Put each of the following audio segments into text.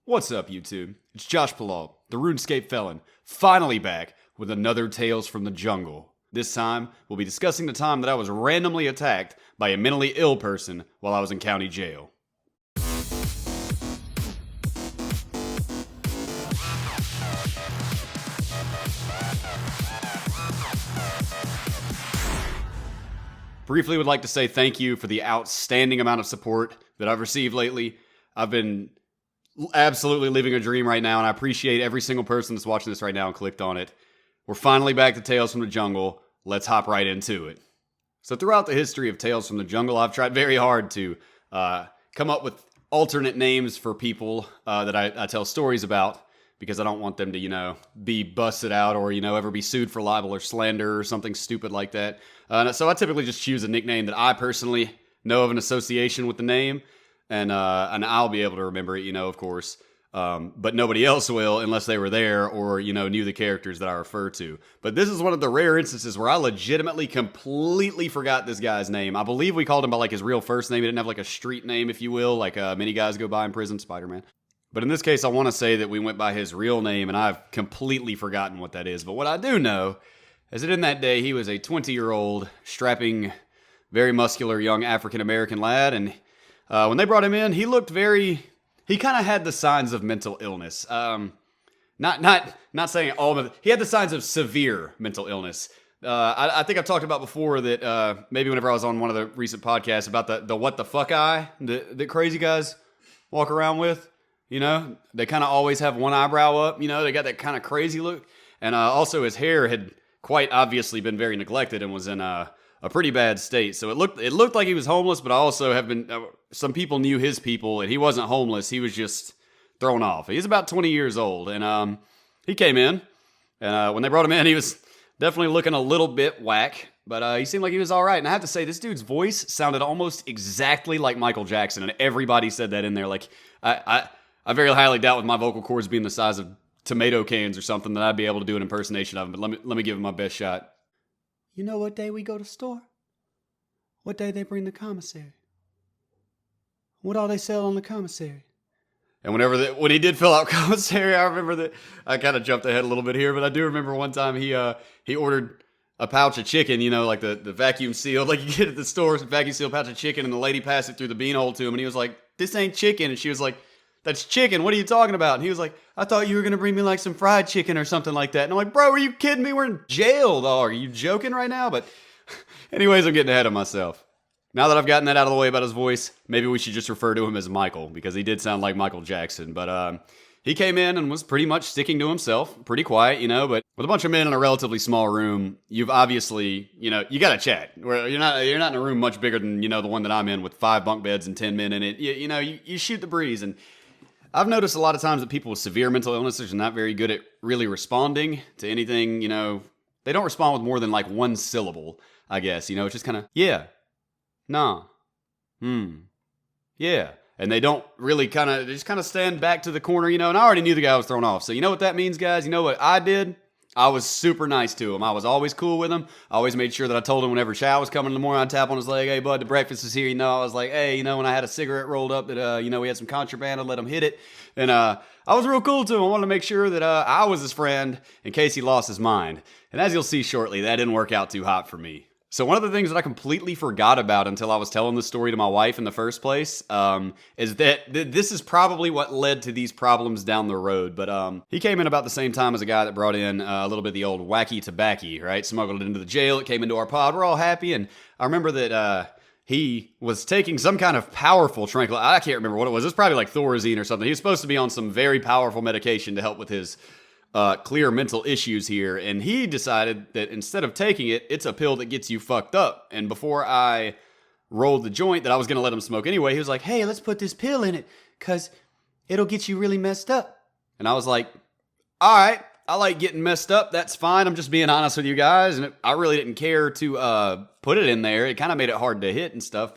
What's up, YouTube? It's Josh Palal, the RuneScape felon, finally back with another Tales from the Jungle. This time, we'll be discussing the time that I was randomly attacked by a mentally ill person while I was in county jail. Briefly would like to say thank you for the outstanding amount of support that I've received lately. I've been absolutely living a dream right now, and I appreciate every single person that's watching this right now and clicked on it. We're finally back to Tales from the Jungle. Let's hop right into it. So throughout the history of Tales from the Jungle, I've tried very hard to come up with alternate names for people that I tell stories about, because I don't want them to, be busted out or, ever be sued for libel or slander or something stupid like that. So I typically just choose a nickname that I personally know of an association with the name, and I'll be able to remember it, of course. But nobody else will unless they were there or, knew the characters that I refer to. But this is one of the rare instances where I legitimately completely forgot this guy's name. I believe we called him by his real first name. He didn't have a street name, if you will, like many guys go by in prison, Spider-Man. But in this case, I want to say that we went by his real name, and I've completely forgotten what that is. But what I do know is that in that day, he was a 20-year-old, strapping, very muscular young African-American lad. And when they brought him in, he looked he kind of had the signs of mental illness. Not saying all, but he had the signs of severe mental illness. I think I've talked about before that maybe whenever I was on one of the recent podcasts about the what the fuck eye that crazy guys walk around with. They kind of always have one eyebrow up. They got that kind of crazy look. And also his hair had quite obviously been very neglected and was in a pretty bad state. So it looked like he was homeless, but I also have been, some people knew his people, and he wasn't homeless. He was just thrown off. He's about 20 years old, and he came in, and when they brought him in, he was definitely looking a little bit whack, but he seemed like he was all right. And I have to say, this dude's voice sounded almost exactly like Michael Jackson, and everybody said that in there. I very highly doubt with my vocal cords being the size of tomato cans or something that I'd be able to do an impersonation of him, but let me give him my best shot. You know what day we go to store? What day they bring the commissary? What all they sell on the commissary? And when he did fill out commissary, I remember that I kind of jumped ahead a little bit here, but I do remember one time he ordered a pouch of chicken, like the vacuum sealed, like you get at the store, vacuum sealed pouch of chicken, and the lady passed it through the beanhole to him, and he was like, "This ain't chicken," and she was like, "That's chicken. What are you talking about?" And he was like, "I thought you were going to bring me some fried chicken or something like that." And I'm like, "Bro, are you kidding me? We're in jail, dog. Are you joking right now?" But anyways, I'm getting ahead of myself. Now that I've gotten that out of the way about his voice, maybe we should just refer to him as Michael, because he did sound like Michael Jackson. But he came in and was pretty much sticking to himself, pretty quiet, but with a bunch of men in a relatively small room, you've obviously, you got to chat. Where you're not in a room much bigger than, the one that I'm in with 5 bunk beds and 10 men in it. You shoot the breeze. And I've noticed a lot of times that people with severe mental illnesses are not very good at really responding to anything, they don't respond with more than one syllable, I guess, it's just kind of, yeah, nah, yeah. And they don't really they just kind of stand back to the corner, and I already knew the guy was thrown off. So you know what that means, guys? You know what I did? I was super nice to him. I was always cool with him. I always made sure that I told him whenever Chow was coming in the morning, I'd tap on his leg, "Hey, bud, the breakfast is here." I was like, "Hey, when I had a cigarette rolled up that, we had some contraband, I'd let him hit it." And I was real cool to him. I wanted to make sure that I was his friend in case he lost his mind. And as you'll see shortly, that didn't work out too hot for me. So one of the things that I completely forgot about until I was telling this story to my wife in the first place is that this is probably what led to these problems down the road. But he came in about the same time as a guy that brought in a little bit of the old wacky tobacco, right? Smuggled it into the jail. It came into our pod. We're all happy. And I remember that he was taking some kind of powerful tranquilizer. I can't remember what it was. It was probably like Thorazine or something. He was supposed to be on some very powerful medication to help with his clear mental issues here, and he decided that instead of taking it, it's a pill that gets you fucked up. And before I rolled the joint that I was going to let him smoke anyway, he was like, "Hey, let's put this pill in it, because it'll get you really messed up." And I was like, "All right, I like getting messed up, that's fine. I'm just being honest with you guys." And I really didn't care to put it in there. It kind of made it hard to hit and stuff,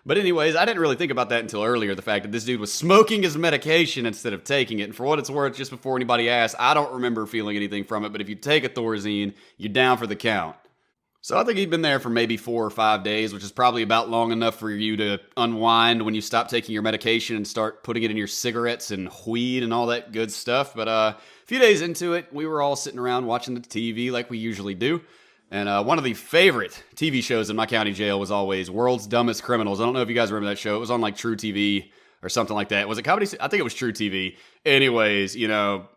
But anyways, I didn't really think about that until earlier, the fact that this dude was smoking his medication instead of taking it. And for what it's worth, just before anybody asked, I don't remember feeling anything from it, but if you take a Thorazine, you're down for the count. So I think he'd been there for maybe 4 or 5 days, which is probably about long enough for you to unwind when you stop taking your medication and start putting it in your cigarettes and weed and all that good stuff. But a few days into it, we were all sitting around watching the TV like we usually do. And one of the favorite TV shows in my county jail was always World's Dumbest Criminals. I don't know if you guys remember that show. It was on like True TV or something like that. Was it comedy? I think it was True TV. Anyways,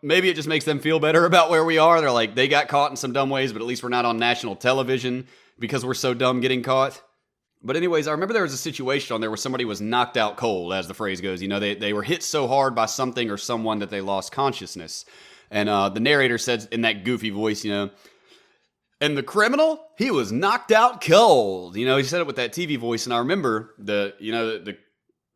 maybe it just makes them feel better about where we are. They're like, they got caught in some dumb ways, but at least we're not on national television because we're so dumb getting caught. But anyways, I remember there was a situation on there where somebody was knocked out cold, as the phrase goes. They were hit so hard by something or someone that they lost consciousness. And the narrator said in that goofy voice, and the criminal, he was knocked out cold. He said it with that TV voice. And I remember the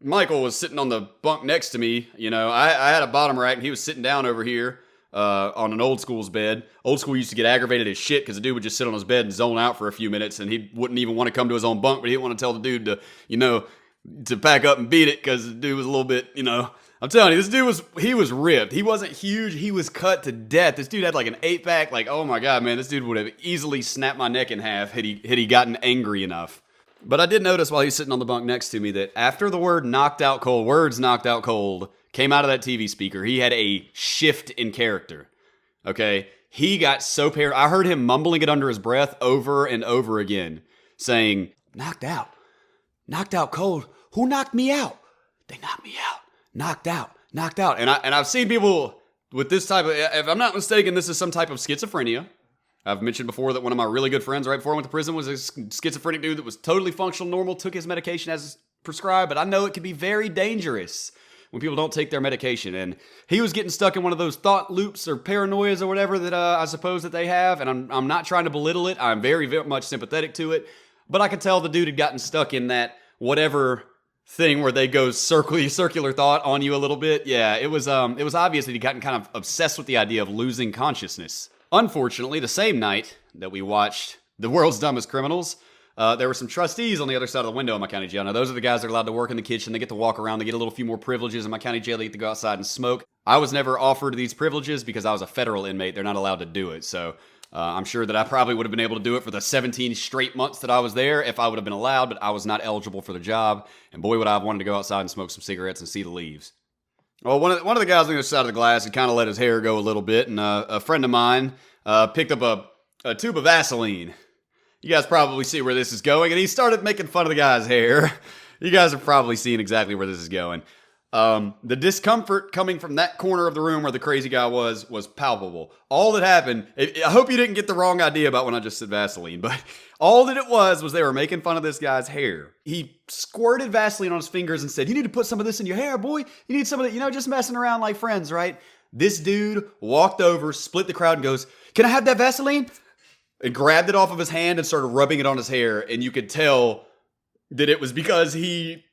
Michael was sitting on the bunk next to me. I had a bottom rack and he was sitting down over here on an old school's bed. Old school used to get aggravated as shit because the dude would just sit on his bed and zone out for a few minutes and he wouldn't even want to come to his own bunk, but he didn't want to tell the dude to pack up and beat it because the dude was a little bit, I'm telling you, this dude he was ripped. He wasn't huge. He was cut to death. This dude had like an 8-pack. Like, oh my God, man, this dude would have easily snapped my neck in half had he gotten angry enough. But I did notice while he was sitting on the bunk next to me that after the words knocked out cold came out of that TV speaker, he had a shift in character. Okay? He got so paranoid. I heard him mumbling it under his breath over and over again, saying, knocked out cold. Who knocked me out? They knocked me out. Knocked out. And I've seen people with this type of, if I'm not mistaken, this is some type of schizophrenia. I've mentioned before that one of my really good friends right before I went to prison was a schizophrenic dude that was totally functional, normal, took his medication as prescribed, but I know it can be very dangerous when people don't take their medication. And he was getting stuck in one of those thought loops or paranoias or whatever that I suppose that they have, and I'm not trying to belittle it. I'm very, very much sympathetic to it, but I could tell the dude had gotten stuck in that whatever thing where they go circular thought on you a little bit. Yeah, it was obvious that he'd gotten kind of obsessed with the idea of losing consciousness. Unfortunately, the same night that we watched The World's Dumbest Criminals, there were some trustees on the other side of the window in my county jail. Now, those are the guys that are allowed to work in the kitchen. They get to walk around. They get a little few more privileges. In my county jail, they get to go outside and smoke. I was never offered these privileges because I was a federal inmate. They're not allowed to do it. So I'm sure that I probably would have been able to do it for the 17 straight months that I was there if I would have been allowed, but I was not eligible for the job. And boy, would I have wanted to go outside and smoke some cigarettes and see the leaves. Well, one of the guys on the other side of the glass had kind of let his hair go a little bit, and a friend of mine picked up a tube of Vaseline. You guys probably see where this is going, and he started making fun of the guy's hair. You guys are probably seeing exactly where this is going. The discomfort coming from that corner of the room where the crazy guy was palpable. All that happened, I hope you didn't get the wrong idea about when I just said Vaseline, but all that it was they were making fun of this guy's hair. He squirted Vaseline on his fingers and said, "You need to put some of this in your hair, boy. You need some of it, just messing around like friends, right?" This dude walked over, split the crowd, and goes, "Can I have that Vaseline?" And grabbed it off of his hand and started rubbing it on his hair. And you could tell that it was because he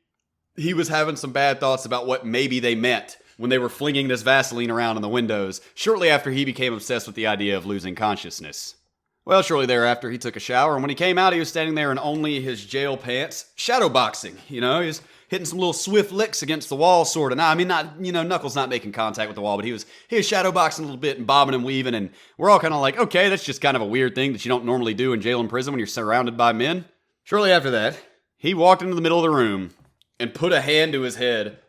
was having some bad thoughts about what maybe they meant when they were flinging this Vaseline around in the windows shortly after he became obsessed with the idea of losing consciousness. Well, shortly thereafter, he took a shower, and when he came out, he was standing there in only his jail pants, shadowboxing. He was hitting some little swift licks against the wall, sort of. Now, I mean, not, Knuckles not making contact with the wall, but he was shadowboxing a little bit and bobbing and weaving, and we're all kind of like, okay, that's just kind of a weird thing that you don't normally do in jail and prison when you're surrounded by men. Shortly after that, he walked into the middle of the room and put a hand to his head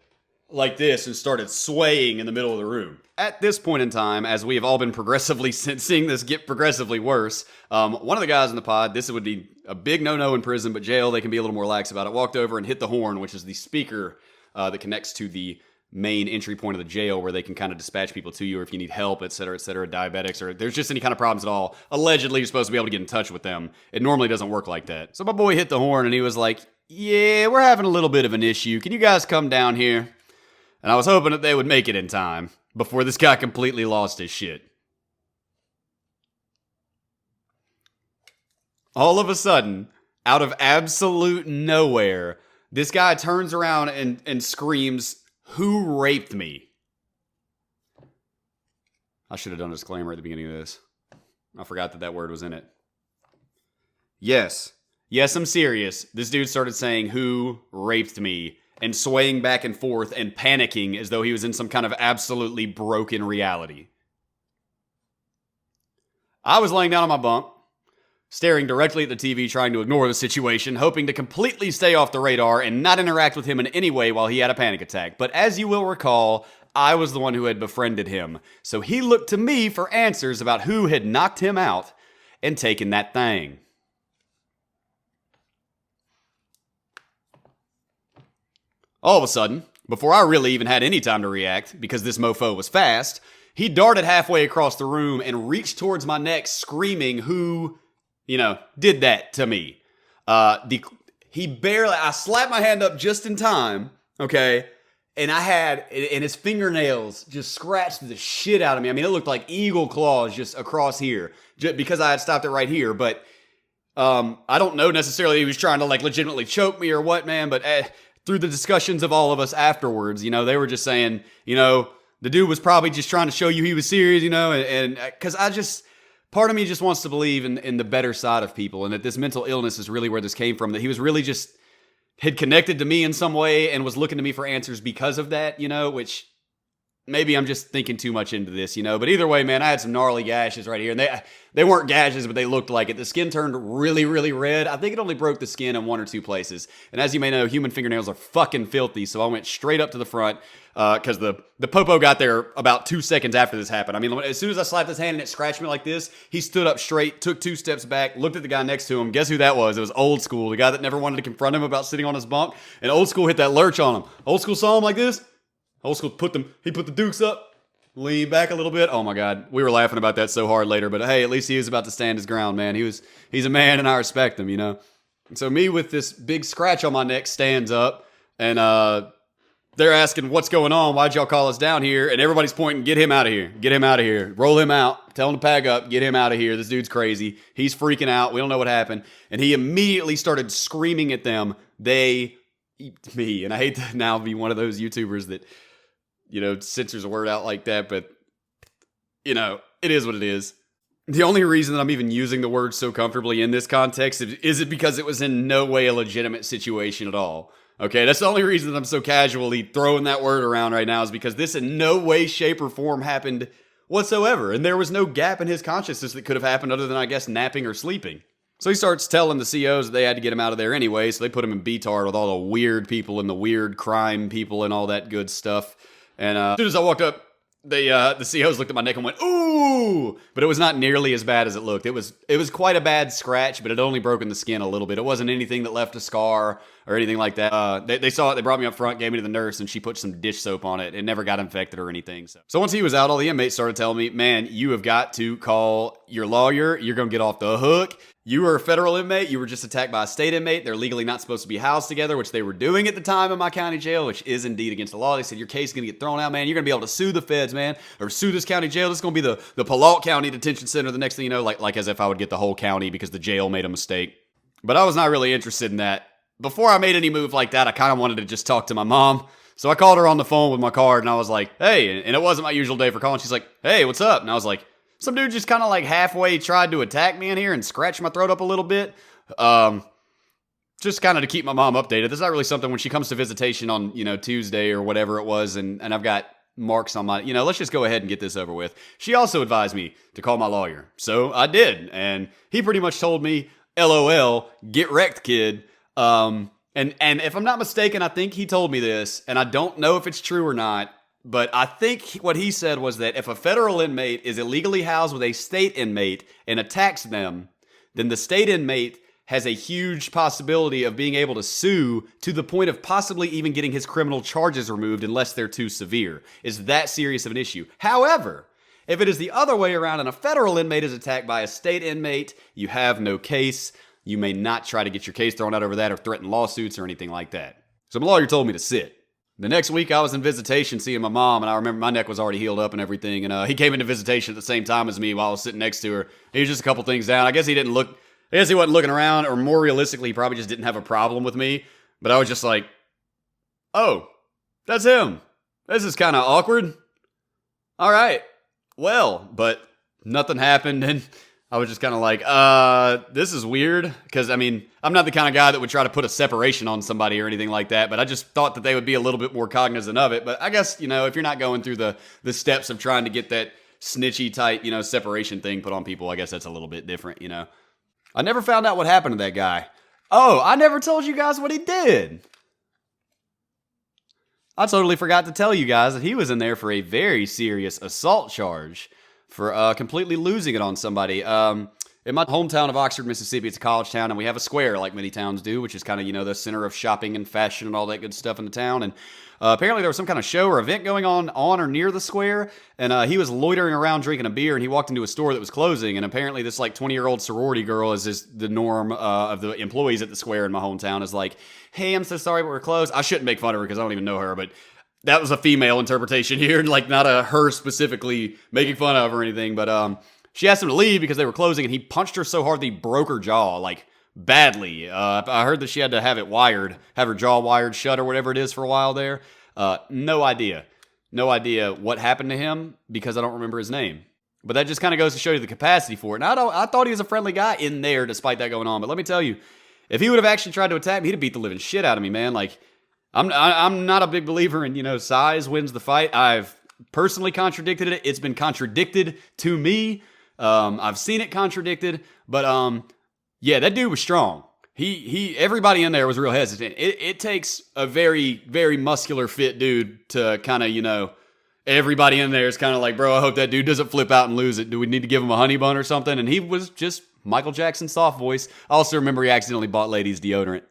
like this and started swaying in the middle of the room. At this point in time, as we have all been progressively seeing this get progressively worse, one of the guys in the pod, this would be a big no-no in prison, but jail, they can be a little more lax about it, walked over and hit the horn, which is the speaker that connects to the main entry point of the jail where they can kind of dispatch people to you or if you need help, et cetera, diabetics, or there's just any kind of problems at all. Allegedly, you're supposed to be able to get in touch with them. It normally doesn't work like that. So my boy hit the horn and he was like, "Yeah, we're having a little bit of an issue. Can you guys come down here?" And I was hoping that they would make it in time before this guy completely lost his shit. All of a sudden, out of absolute nowhere, this guy turns around and screams, "Who raped me?" I should have done a disclaimer at the beginning of this. I forgot that word was in it. Yes, I'm serious. This dude started saying, "Who raped me?" and swaying back and forth and panicking as though he was in some kind of absolutely broken reality. I was laying down on my bunk, staring directly at the TV, trying to ignore the situation, hoping to completely stay off the radar and not interact with him in any way while he had a panic attack. But as you will recall, I was the one who had befriended him. So he looked to me for answers about who had knocked him out and taken that thing. All of a sudden, before I really even had any time to react, because this mofo was fast, he darted halfway across the room and reached towards my neck screaming who, did that to me. I slapped my hand up just in time, okay? And his fingernails just scratched the shit out of me. I mean, it looked like eagle claws just across here, just because I had stopped it right here. But I don't know necessarily he was trying to legitimately choke me or what, man. But through the discussions of all of us afterwards, they were just saying, the dude was probably just trying to show you he was serious, and because part of me just wants to believe in the better side of people, and that this mental illness is really where this came from, that he was really just had connected to me in some way and was looking to me for answers because of that, which maybe I'm just thinking too much into this, but either way, man, I had some gnarly gashes right here, and they weren't gashes, but they looked like it. The skin turned really, really red. I think it only broke the skin in one or two places, and as you may know, human fingernails are fucking filthy, so I went straight up to the front, because the popo got there about 2 seconds after this happened. I mean, as soon as I slapped his hand and it scratched me like this, he stood up straight, took 2 steps back, looked at the guy next to him. Guess who that was? It was Old School, the guy that never wanted to confront him about sitting on his bunk. And Old School hit that lurch on him. Old School saw him like this. Old School put the dukes up, leaned back a little bit. Oh my God, we were laughing about that so hard later. But hey, at least he was about to stand his ground, man. He's a man, and I respect him, And so me with this big scratch on my neck stands up, and they're asking, what's going on? Why'd y'all call us down here? And everybody's pointing, get him out of here. Get him out of here. Roll him out. Tell him to pack up. Get him out of here. This dude's crazy. He's freaking out. We don't know what happened. And he immediately started screaming at them. They, me. And I hate to now be one of those YouTubers that, censors a word out like that. But, it is what it is. The only reason that I'm even using the word so comfortably in this context is it because it was in no way a legitimate situation at all. Okay, that's the only reason that I'm so casually throwing that word around right now, is because this in no way, shape, or form happened whatsoever. And there was no gap in his consciousness that could have happened other than, I guess, napping or sleeping. So he starts telling the COs that they had to get him out of there anyway, so they put him in B-Tard with all the weird people and the weird crime people and all that good stuff. And as soon as I walked up, the COs looked at my neck and went, ooh! But it was not nearly as bad as it looked. It was quite a bad scratch, but it only broken the skin a little bit. It wasn't anything that left a scar or anything like that. They saw it, they brought me up front, gave me to the nurse, and she put some dish soap on it. It never got infected or anything. So once he was out, all the inmates started telling me, man, you have got to call your lawyer. You're going to get off the hook. You were a federal inmate. You were just attacked by a state inmate. They're legally not supposed to be housed together, which they were doing at the time in my county jail, which is indeed against the law. They said, your case is going to get thrown out, man. You're going to be able to sue the feds, man, or sue this county jail. This is going to be the Palotte County Detention Center. The next thing you know, like as if I would get the whole county because the jail made a mistake. But I was not really interested in that. Before I made any move like that, I kind of wanted to just talk to my mom. So I called her on the phone with my card, and I was like, hey, and it wasn't my usual day for calling. She's like, hey, what's up? And I was like, some dude just kind of halfway tried to attack me in here and scratch my throat up a little bit. Just kind of to keep my mom updated. This is not really something when she comes to visitation on, Tuesday or whatever it was, and I've got marks on my, let's just go ahead and get this over with. She also advised me to call my lawyer. So I did. And he pretty much told me, LOL, get wrecked, kid. And if I'm not mistaken, I think he told me this, and I don't know if it's true or not, but I think what he said was that if a federal inmate is illegally housed with a state inmate and attacks them, then the state inmate has a huge possibility of being able to sue to the point of possibly even getting his criminal charges removed unless they're too severe. Is that serious of an issue? However, if it is the other way around and a federal inmate is attacked by a state inmate, you have no case. You may not try to get your case thrown out over that or threaten lawsuits or anything like that. So my lawyer told me to sit. The next week I was in visitation seeing my mom, and I remember my neck was already healed up and everything, and he came into visitation at the same time as me while I was sitting next to her. He was just a couple things down. I guess he wasn't looking around, or more realistically, he probably just didn't have a problem with me. But I was just like, oh, that's him. This is kind of awkward. All right. Well, but nothing happened, and I was just kind of like, this is weird. Because, I mean, I'm not the kind of guy that would try to put a separation on somebody or anything like that, but I just thought that they would be a little bit more cognizant of it. But I guess, if you're not going through the steps of trying to get that snitchy type, separation thing put on people, I guess that's a little bit different, I never found out what happened to that guy. Oh, I never told you guys what he did. I totally forgot to tell you guys that he was in there for a very serious assault charge for completely losing it on somebody. In my hometown of Oxford, Mississippi, it's a college town, and we have a square like many towns do, which is kind of, the center of shopping and fashion and all that good stuff in the town. And apparently there was some kind of show or event going on or near the square, and he was loitering around drinking a beer, and he walked into a store that was closing, and apparently this 20-year-old sorority girl, as is the norm of the employees at the square in my hometown, is like, hey, I'm so sorry, but we're closed. I shouldn't make fun of her because I don't even know her, but that was a female interpretation here, not a her specifically making fun of her or anything, but she asked him to leave because they were closing, and he punched her so hard that he broke her jaw, badly. I heard that she had to have her jaw wired shut or whatever it is for a while there. No idea what happened to him because I don't remember his name. But that just kind of goes to show you the capacity for it. And I thought he was a friendly guy in there despite that going on. But let me tell you, if he would have actually tried to attack me, he'd have beat the living shit out of me, man. I'm not a big believer in, size wins the fight. I've personally contradicted it. It's been contradicted to me. I've seen it contradicted, but yeah, that dude was strong. Everybody in there was real hesitant. It takes a very, very muscular fit dude to kind of, everybody in there is kind of like, bro, I hope that dude doesn't flip out and lose it. Do we need to give him a honey bun or something? And he was just Michael Jackson soft voice. I also remember he accidentally bought ladies deodorant.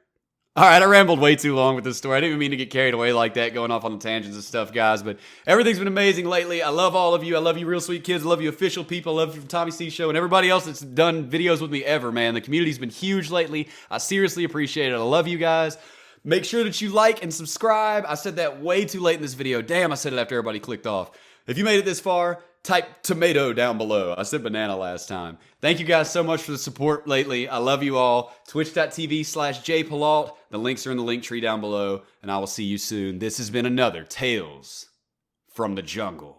All right, I rambled way too long with this story. I didn't even mean to get carried away like that, going off on the tangents and stuff, guys. But everything's been amazing lately. I love all of you. I love you real sweet kids. I love you official people. I love you from Tommy C Show and everybody else that's done videos with me ever, man. The community's been huge lately. I seriously appreciate it. I love you guys. Make sure that you like and subscribe. I said that way too late in this video. Damn, I said it after everybody clicked off. If you made it this far, type tomato down below. I said banana last time. Thank you guys so much for the support lately. I love you all. Twitch.tv/jpalault. The links are in the link tree down below, and I will see you soon. This has been another Tales from the Jungle.